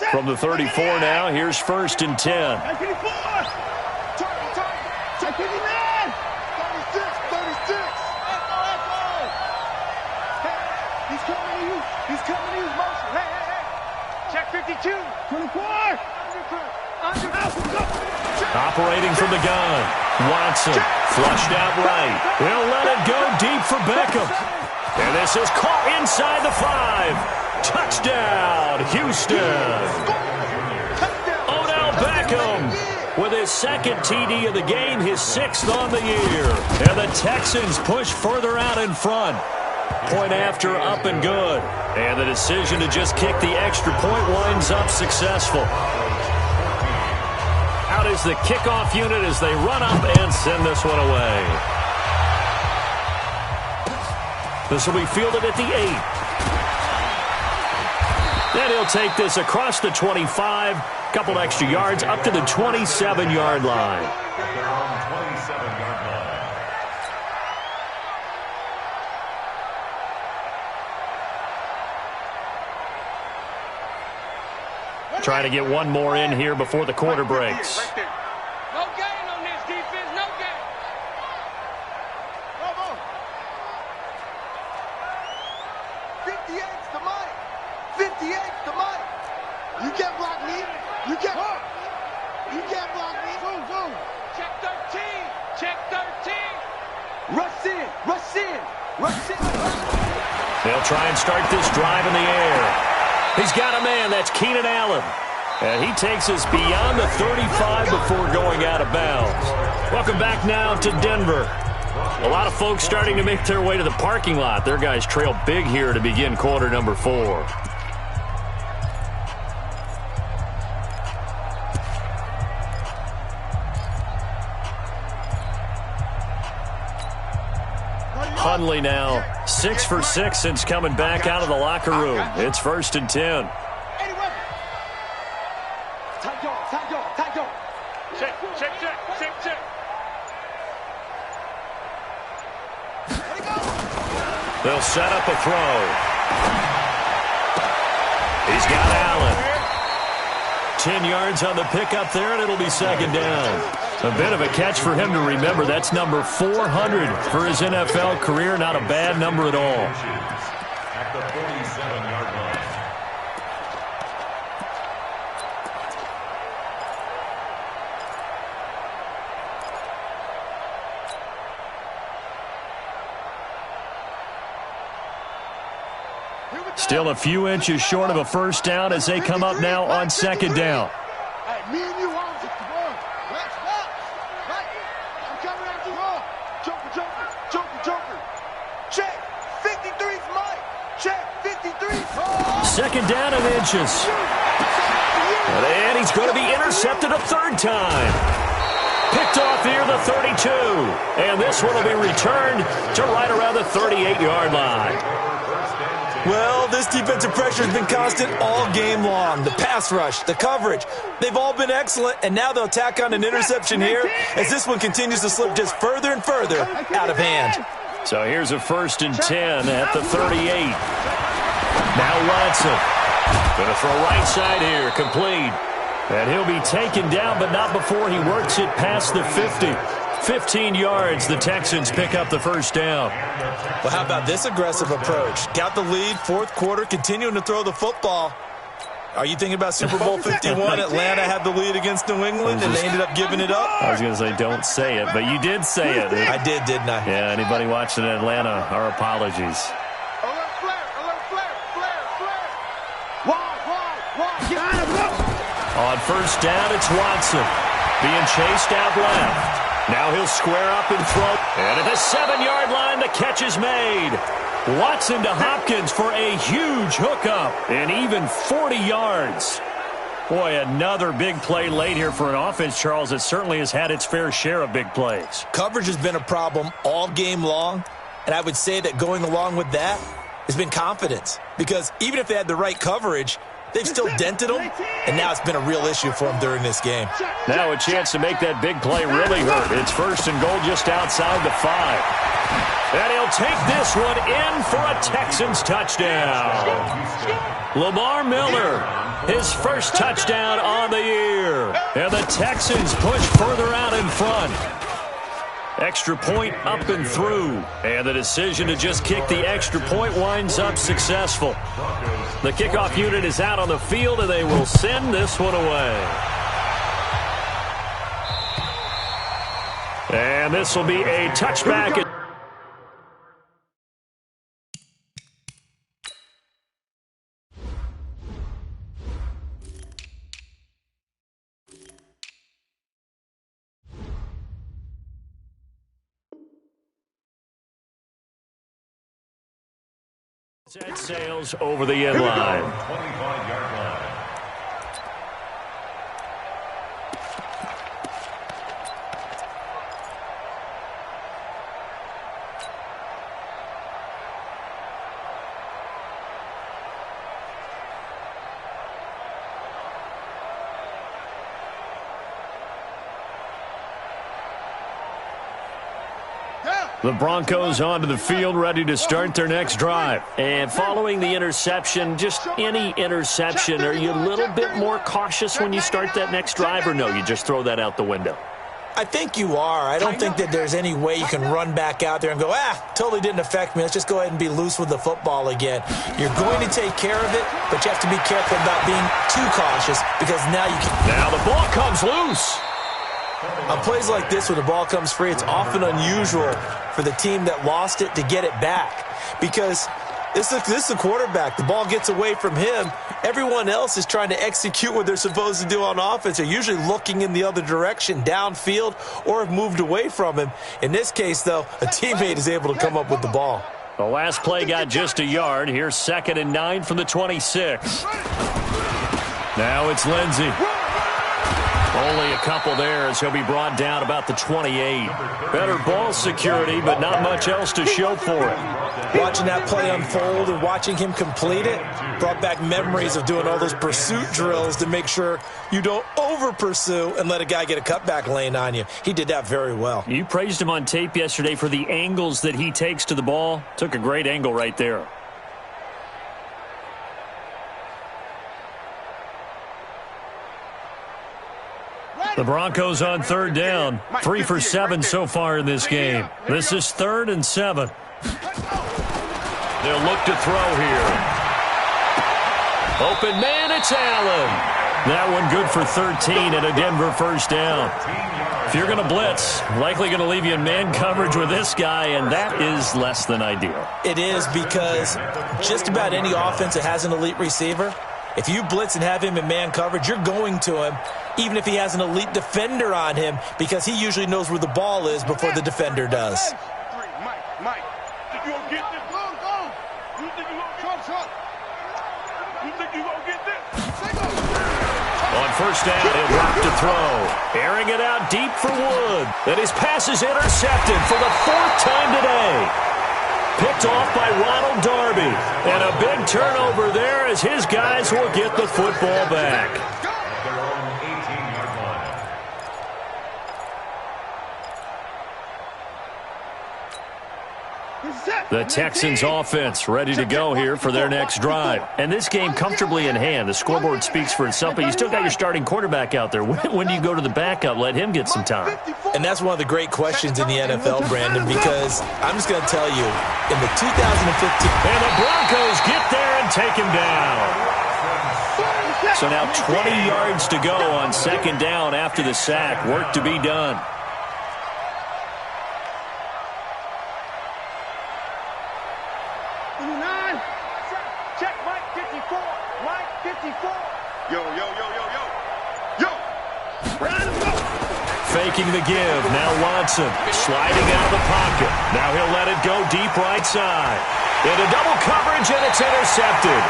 From the 34 now, here's 1st and 10. 36, 36. He's coming to you. He's coming to you. Motion. Hey. Check 52. 24. Operating from the gun. Watson flushed out right. He'll let it go deep for Beckham. And this is caught inside the 5. Touchdown, Houston. Odell Beckham with his second TD of the game, his 6th on the year. And the Texans push further out in front. Point after, up and good. And the decision to just kick the extra point winds up successful. Out is the kickoff unit as they run up and send this one away. This will be fielded at the 8. Then he'll take this across the 25, couple extra yards up to the 27-yard line. They're on 27-yard line. Trying to get one more in here before the quarter breaks. No gain on this defense, no gain. 58's the mic. 58's the mic. You can't block me. You can't block me. Boom. Check 13. Check 13. Rush in. Rush in. Rush in. They'll try and start this drive in the air. He's got a man. That's Keenan Allen. And he takes us beyond the 35 before going out of bounds. Welcome back now to Denver. A lot of folks starting to make their way to the parking lot. Their guys trail big here to begin quarter number 4. Hundley now 6 for 6 since coming back out of the locker room. It's 1st and 10. Tight go. Check. They'll set up a throw. He's got Allen. 10 yards on the pickup there, and it'll be 2nd down. A bit of a catch for him to remember. That's number 400 for his NFL career. Not a bad number at all. At the 47-yard line. Still a few inches short of a first down as they come up now on 2nd down. Hey, me and you on the ball. Let's go. Right. I'm coming after you all. Joker. Check. 53's Mike. Check. 53. 2nd down and inches. And he's going to be intercepted a 3rd time. Picked off near the 32. And this one will be returned to right around the 38-yard line. Well, this defensive pressure has been constant all game long. The pass rush, the coverage, they've all been excellent, and now they'll tack on an interception here as this one continues to slip just further and further out of hand. So here's a 1st and 10 at the 38. Now Watson. Going to throw right side here, complete. And he'll be taken down, but not before he works it past the 50. 15 yards, the Texans pick up the first down. Well, how about this aggressive approach? Got the lead, fourth quarter, continuing to throw the football. Are you thinking about Super Bowl 51? Atlanta had the lead against New England, and they ended up giving it up? I was going to say, don't say it, but you did say it. I did, didn't I? Yeah, anybody watching Atlanta, our apologies. Alert flare. Wide. Get out of it. On first down, it's Watson. Being chased out left. Now he'll square up and throw. And at the 7-yard line, the catch is made. Watson to Hopkins for a huge hookup. And even 40 yards. Boy, another big play late here for an offense, Charles, that certainly has had its fair share of big plays. Coverage has been a problem all game long. And I would say that going along with that has been confidence. Because even if they had the right coverage, they've still dented them, and now it's been a real issue for them during this game. Now a chance to make that big play really hurt. It's 1st and goal just outside the 5. And he'll take this one in for a Texans touchdown. Lamar Miller, his first touchdown on the year. And the Texans push further out in front. Extra point up and through. And the decision to just kick the extra point winds up successful. The kickoff unit is out on the field, and they will send this one away. And this will be a touchback. Set sails over the end line. 25-yard line. The Broncos onto the field, ready to start their next drive. And following the interception, just any interception, are you a little bit more cautious when you start that next drive, or no, you just throw that out the window? I think you are. I don't think that there's any way you can run back out there and go, totally didn't affect me. Let's just go ahead and be loose with the football again. You're going to take care of it, but you have to be careful about being too cautious because now you can. Now the ball comes loose. On plays like this, when the ball comes free, it's often unusual for the team that lost it to get it back because this is the quarterback. The ball gets away from him. Everyone else is trying to execute what they're supposed to do on offense. They're usually looking in the other direction, downfield, or have moved away from him. In this case, though, a teammate is able to come up with the ball. The last play got just a yard. Here's 2nd and 9 from the 26. Now it's Lindsey. Only a couple there as he'll be brought down about the 28. Better ball security, but not much else to show for it. Watching that play unfold and watching him complete it brought back memories of doing all those pursuit drills to make sure you don't over-pursue and let a guy get a cutback lane on you. He did that very well. You praised him on tape yesterday for the angles that he takes to the ball. Took a great angle right there. The Broncos on 3rd down. 3 for 7 so far in this game. This is 3rd and 7. They'll look to throw here. Open man, it's Allen. That one good for 13 and a Denver first down. If you're going to blitz, likely going to leave you in man coverage with this guy, and that is less than ideal. It is because just about any offense that has an elite receiver, if you blitz and have him in man coverage, you're going to him, even if he has an elite defender on him, because he usually knows where the ball is before the defender does. Mike, think you gonna get this? Go. You think you gonna get this? On first down. He'll drop to throw. Airing it out deep for Wood. And his pass is intercepted for the 4th time today. Picked off by Ronald Darby. And a big turnover there as his guys will get the football back. The Texans offense ready to go here for their next drive. And this game comfortably in hand. The scoreboard speaks for itself, but you still got your starting quarterback out there. When do you go to the backup? Let him get some time. And that's one of the great questions in the NFL, Brandon, because I'm just going to tell you, in the 2015... And the Broncos get there and take him down. So now 20 yards to go on 2nd down after the sack. Work to be done. Faking the give. Now Watson sliding out of the pocket. Now he'll let it go deep right side. Into double coverage, and it's intercepted.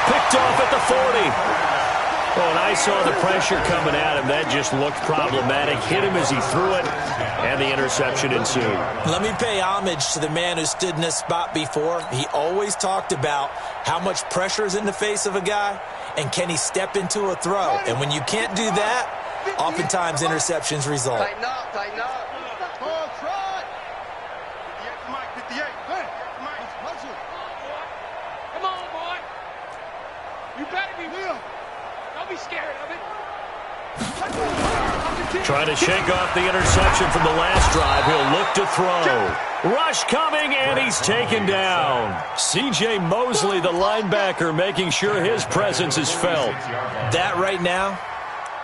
Picked off at the 40. Oh, and I saw the pressure coming at him. That just looked problematic. Hit him as he threw it, and the interception ensued. Let me pay homage to the man who stood in this spot before. He always talked about how much pressure is in the face of a guy, and can he step into a throw. And when you can't do that, oftentimes interceptions result. Tighten up, tighten up. Oh, try. 58 to Mike, 58. Hey, Mike, punch it. Come on, boy. You better be real. Don't be scared of it. Trying to shake off the interception from the last drive. He'll look to throw. Rush coming, and he's taken down. C.J. Mosley, the linebacker, making sure his presence is felt. That right now,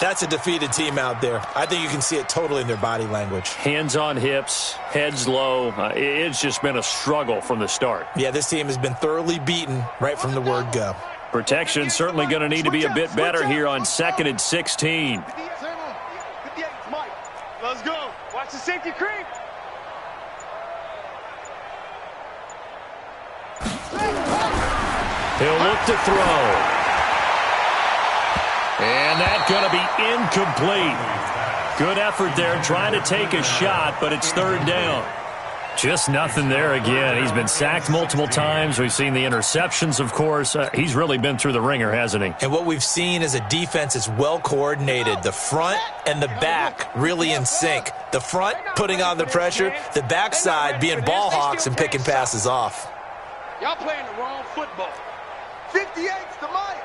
that's a defeated team out there. I think you can see it totally in their body language. Hands on hips, heads low. It's just been a struggle from the start. Yeah, this team has been thoroughly beaten right from the word go. Protection certainly going to need to be a bit better here on 2nd and 16. 58, Mike. Let's go. Watch the safety creep. He'll look to throw. And that's going to be incomplete. Good effort there trying to take a shot, but it's 3rd down. Just nothing there again. He's been sacked multiple times. We've seen the interceptions, of course. He's really been through the ringer, hasn't he? And what we've seen is a defense that's well coordinated. The front and the back really in sync. The front putting on the pressure, the backside being ball hawks and picking passes off. Y'all playing the wrong football. 58's the Mike.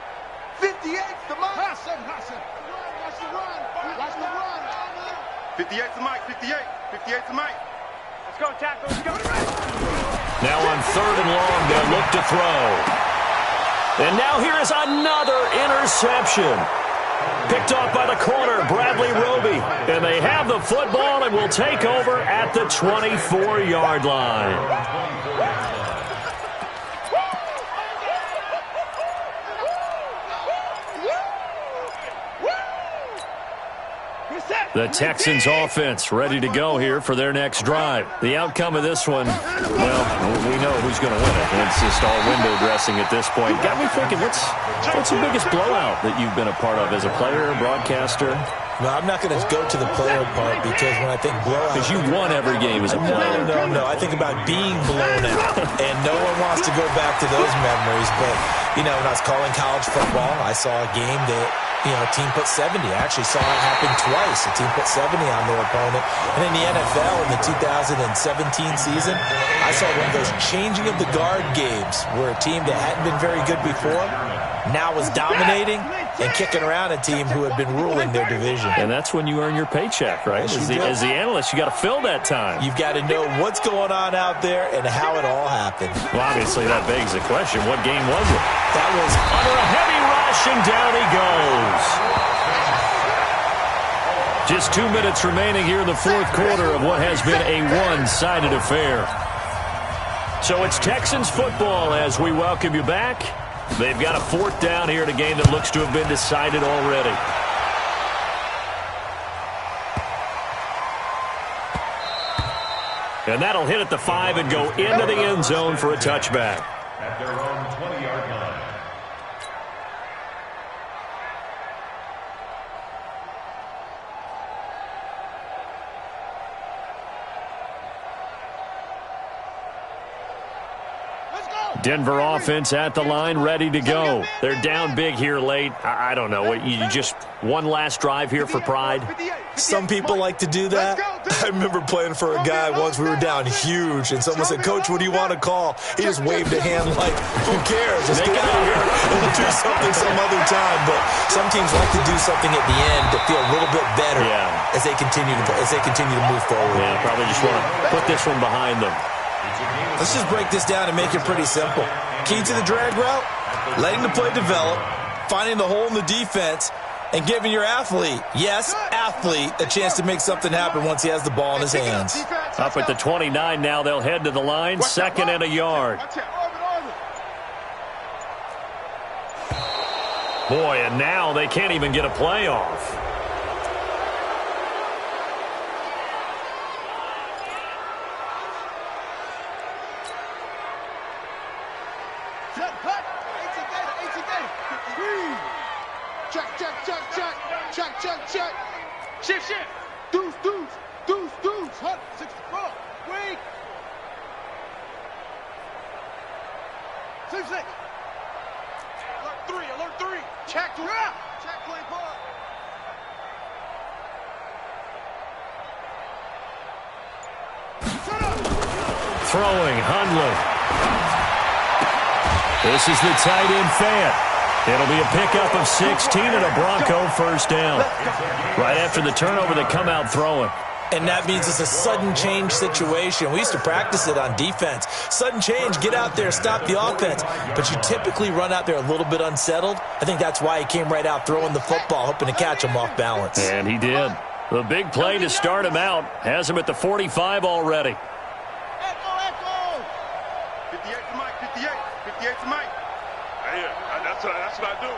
58's the Mike. Hassan. Watch the run. Watch the run. 58's the Mike. 58's the Mike. Let's go, tackle. Let's go. Now on 3rd and long, they'll look to throw. And now here is another interception. Picked off by the corner, Bradley Roby. And they have the football and will take over at the 24-yard line. The Texans offense ready to go here for their next drive. The outcome of this one, well, we know who's going to win it. It's just all window dressing at this point. Got me thinking, what's the biggest blowout that you've been a part of as a player, broadcaster? No, I'm not going to go to the player part because when I think blowout... Because you won every game as a player. No. I think about being blown out. And no one wants to go back to those memories. But, you know, when I was calling college football, I saw a game that, you know, a team put 70. I actually saw it happen twice. A team put 70 on their opponent. And in the NFL in the 2017 season, I saw one of those changing of the guard games where a team that hadn't been very good before now was dominating and kicking around a team who had been ruling their division. And that's when you earn your paycheck, right? As the analyst, you got to fill that time. You've got to know what's going on out there and how it all happened. Well, obviously, that begs the question, what game was it? That was under a heavy rush, and down he goes. Just 2 minutes remaining here in the 4th quarter of what has been a one-sided affair. So it's Texans football as we welcome you back. They've got a 4th down here in a game that looks to have been decided already. And that'll hit at the 5 and go into the end zone for a touchback. At their own 20-yard line. Denver offense at the line, ready to go. They're down big here late. I don't know. You just one last drive here for pride? Some people like to do that. I remember playing for a guy once. We were down huge, and someone said, "Coach, what do you want to call?" He just waved a hand like, "Who cares? Just get out of here and we'll do something some other time." But some teams like to do something at the end to feel a little bit better as they continue to move forward. Yeah, probably just want to put this one behind them. Let's just break this down and make it pretty simple. Key to the drag route, letting the play develop, finding the hole in the defense, and giving your athlete, yes, athlete, a chance to make something happen once he has the ball in his hands. Up at the 29 now, they'll head to the line, 2nd and a yard. Boy, and now they can't even get a play off. Check. Shift. Deuce. Hut. 64. Wait. 6. Alert 3. Check. Check play ball. Throwing, Hundley. This is the tight end Fant. It'll be a pickup of 16 and a Bronco first down. Right after the turnover, they come out throwing. And that means it's a sudden change situation. We used to practice it on defense. Sudden change, get out there, stop the offense. But you typically run out there a little bit unsettled. I think that's why he came right out throwing the football, hoping to catch him off balance. And he did. The big play to start him out has him at the 45 already. Echo. 58 to Mike. 58 to Mike. That's what I do.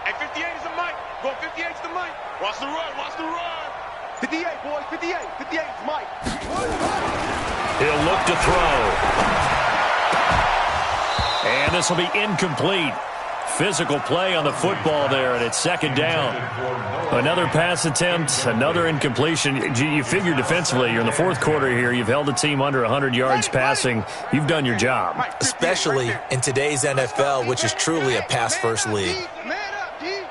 Hey, 58 is a Mike. Go 58 to the Mike. Watch the run. 58, boys. 58 is Mike. He'll look to throw. And this will be incomplete. Physical play on the football there, and it's 2nd down. Another pass attempt, another incompletion. You figure defensively, you're in the 4th quarter here. You've held the team under 100 yards passing. You've done your job. Especially in today's NFL, which is truly a pass-first league. Man up, D.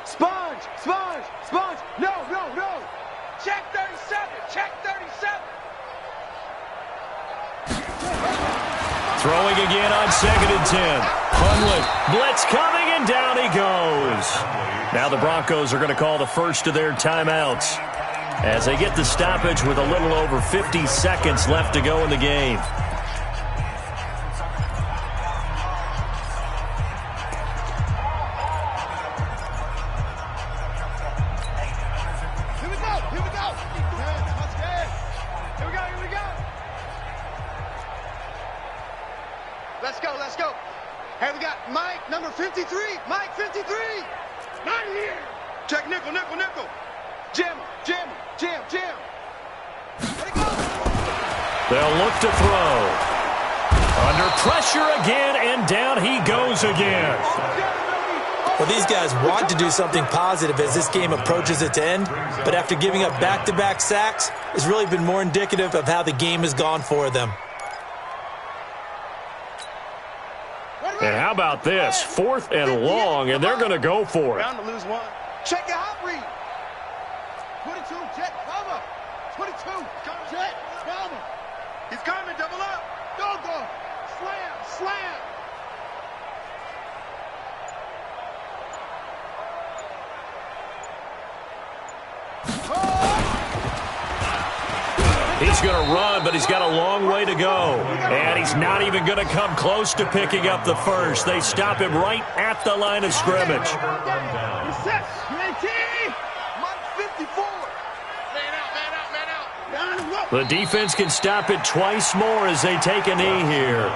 Sponge. No. Check 37. Throwing again on 2nd and 10. Hundley, blitz coming, and down he goes. Now the Broncos are going to call the first of their timeouts as they get the stoppage with a little over 50 seconds left to go in the game. Here we go. Here we go. Let's go. Hey, we got Mike, number 53. Mike, 53. Not here. Check nickel. Jam. Let it go. They'll look to throw. Under pressure again, and down he goes again. Well, these guys want to do something positive as this game approaches its end, but after giving up back-to-back sacks, it's really been more indicative of how the game has gone for them. And how about this? 4th and long, and they're going to go for it. Bound to lose one. Check your hot read. 22, jet, cover. 22, jet, cover. He's coming, double up. Go. Slam. He's going to run, but he's got a long way to go. And he's not even going to come close to picking up the first. They stop him right at the line of scrimmage. The defense can stop it twice more as they take a knee here.